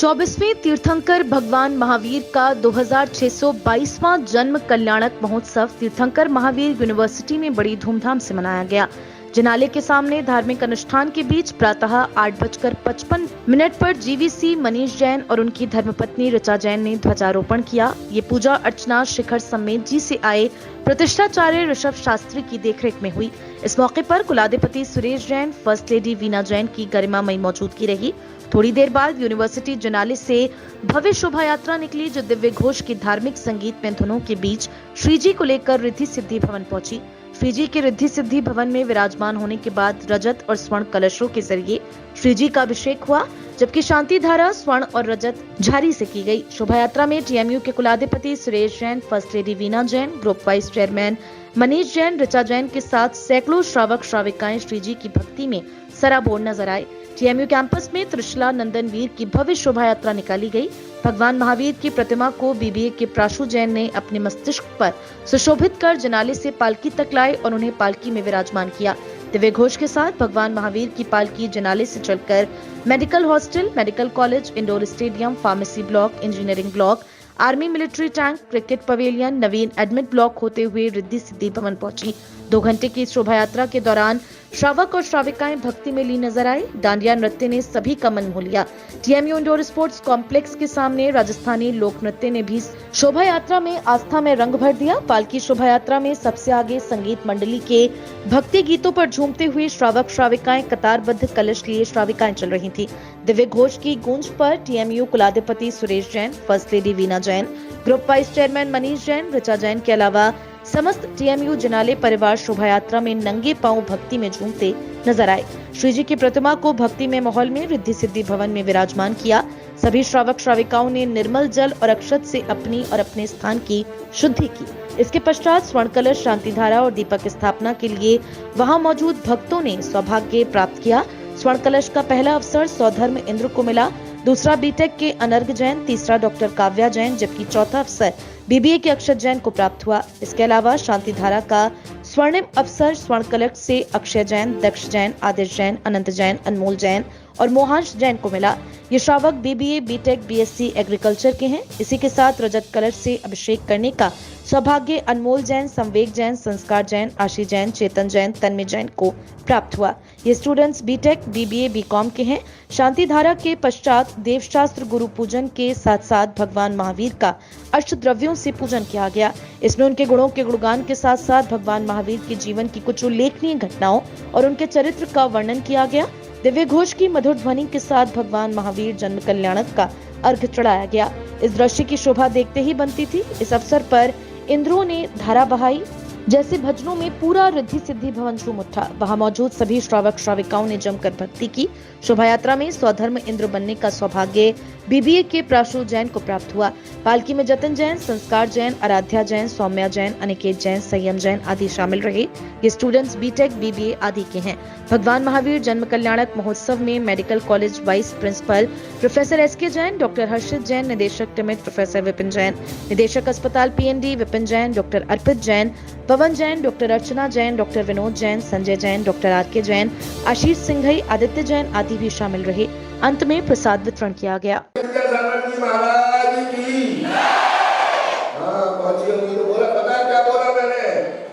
24वें तीर्थंकर भगवान महावीर का 2622वां जन्म कल्याणक महोत्सव तीर्थंकर महावीर यूनिवर्सिटी में बड़ी धूमधाम से मनाया गया। जिनाले के सामने धार्मिक अनुष्ठान के बीच प्रातः 8:55 पर जीवीसी मनीष जैन और उनकी धर्मपत्नी ऋचा जैन ने ध्वजारोपण किया। ये पूजा अर्चना शिखर समेत जी से आए प्रतिष्ठाचार्य ऋषभ शास्त्री की देखरेख में हुई। इस मौके पर कुलाधिपति सुरेश जैन, फर्स्ट लेडी वीना जैन की गरिमामयी मौजूदगी रही। थोड़ी देर बाद यूनिवर्सिटी जिनाले से भव्य शोभा यात्रा निकली, जो दिव्य घोष की धार्मिक संगीत में धुनों के बीच श्रीजी को लेकर रिद्धि सिद्धि भवन पहुंची। श्रीजी के रिद्धि सिद्धि भवन में विराजमान होने के बाद रजत और स्वर्ण कलशों के जरिए श्रीजी का अभिषेक हुआ, जबकि शांति धारा स्वर्ण और रजत झारी से की गई। शोभा यात्रा में टीएमयू के कुलाधिपति Suresh Jain, first lady Veena Jain, group vice chairman Manish Jain, Richa Jain के साथ सैकड़ों श्रावक श्राविकाएं श्रीजी की भक्ति में सराबोर नजर आए। टीएमयू कैंपस में त्रिशला नंदन वीर की भव्य शोभा यात्रा निकाली गई। भगवान महावीर की प्रतिमा को बीबीए के प्राशु जैन ने अपने मस्तिष्क पर सुशोभित कर जिनाले से पालकी तक लाए और उन्हें पालकी में विराजमान किया। दिव्य घोष के साथ भगवान महावीर की पालकी जिनाले से चलकर medical hostel, medical college, indoor stadium, pharmacy block, engineering block, army military tank, cricket pavilion, नवीन एडमिट ब्लॉक होते हुए रिद्धि सिद्धि भवन पहुंची। 2 घंटे की शोभा यात्रा के दौरान श्रावक और श्राविकाएं भक्ति में लीन नजर आए। डांडिया नृत्य ने सभी का मन मोह लिया। टीएमयू इंडोर स्पोर्ट्स कॉम्प्लेक्स के सामने राजस्थानी लोक नृत्य ने भी शोभा यात्रा में आस्था में रंग भर दिया। पालकी शोभा यात्रा में सबसे आगे संगीत मंडली के भक्ति गीतों पर झूमते हुए श्रावक श्राविकाएं कतारबद्ध कलश लिए श्राविकाएं चल रही थी। दिव्य घोष की गूंज पर टीएमयू कुलाधिपति Suresh Jain, first lady Veena Jain, group vice chairman Manish Jain, Richa Jain के अलावा समस्त टीएमयू जिनाले परिवार शोभा यात्रा में नंगे पांव भक्ति में झूमते नजर आए। श्रीजी की प्रतिमा को भक्ति में माहौल में रिद्धि सिद्धि भवन में विराजमान किया। सभी श्रावक श्राविकाओं ने निर्मल जल और अक्षत से अपनी और अपने स्थान की शुद्धि की। इसके पश्चात स्वर्ण कलश, शांति धारा और दीपक स्थापना के लिए वहां मौजूद भक्तों ने सौभाग्य प्राप्त किया। स्वर्ण कलश का पहला अवसर सौधर्म इंद्र को मिला, दूसरा बीटेक के अनर्घ जैन, तीसरा डॉक्टर काव्या जैन, जबकि चौथा अवसर बीबीए के अक्षत जैन को प्राप्त हुआ। इसके अलावा शांति धारा का स्वर्णिम अवसर स्वर्ण कलश से अक्षय जैन, दक्ष जैन, आदिश जैन, अनंत जैन, अनमोल जैन और मोहांश जैन को मिला। ये श्रावक बीबीए, बीटेक, बीएससी एग्रीकल्चर के हैं। इसी के साथ रजत कलश से अभिषेक करने का सौभाग्य अनमोल जैन, संवेग जैन, संस्कार जैन, आशी जैन, चेतन जैन, तन्मय जैन को प्राप्त हुआ। ये स्टूडेंट्स बीटेक, बीबीए, बीकॉम के हैं। शांति धारा के पश्चात देवशास्त्र गुरु पूजन के साथ साथ भगवान महावीर का अष्टद्रव्यों से पूजन किया गया। इसमें उनके गुणों के गुणगान के साथ साथ भगवान महावीर के जीवन की कुछ उल्लेखनीय घटनाओं और उनके चरित्र का वर्णन किया गया। दिव्य घोष की मधुर ध्वनि के साथ भगवान महावीर जन्म कल्याणक का अर्घ्य चढ़ाया गया। इस दृश्य की शोभा देखते ही बनती थी। इस अवसर पर इंद्रों ने धारा बहाई, जैसे भजनों में पूरा रिद्धि सिद्धि भवन झूम उठा। वहां मौजूद सभी श्रावक श्राविकाओं ने जमकर भक्ति की। शोभा यात्रा में स्वधर्म इंद्र बनने का सौभाग्य बीबीए के प्राशु जैन को प्राप्त हुआ। पालकी में जतन जैन, संस्कार जैन, आराध्या जैन, सौम्या जैन, अनिकेत जैन, संयम जैन आदि शामिल रहे। ये स्टूडेंट्स बीटेक, बीबीए आदि के हैं। भगवान महावीर जन्म कल्याणक महोत्सव में medical college vice principal professor S K Jain, doctor Harshit Jain, निदेशक टिमिट प्रोफेसर विपिन जैन, निदेशक अस्पताल P N D Vipin Jain, doctor Arpit Jain, Pawan Jain, doctor Archana Jain, doctor Vinod Jain, Sanjay Jain, doctor R K Jain, Ashish Singhai, Aditya Jain आदि भी शामिल रहे। अंत में प्रसाद वितरण किया गया।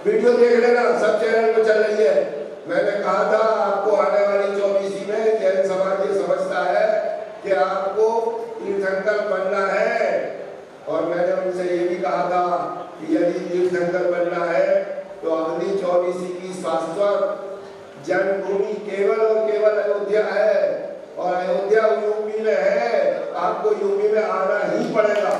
वीडियो देख लेना, सब चैनल पे चल रही है। मैंने कहा था आपको आने वाली 24 में जैन समाज ये समझता है कि आपको तीर्थंकर बनना है, और मैंने उनसे ये भी कहा था कि यदि तीर्थंकर बनना है तो अगली 24 की शाश्वत जन्मभूमि केवल और केवल अयोध्या है, और अयोध्या यूपी में है। आपको यूपी में आना ही पड़ेगा।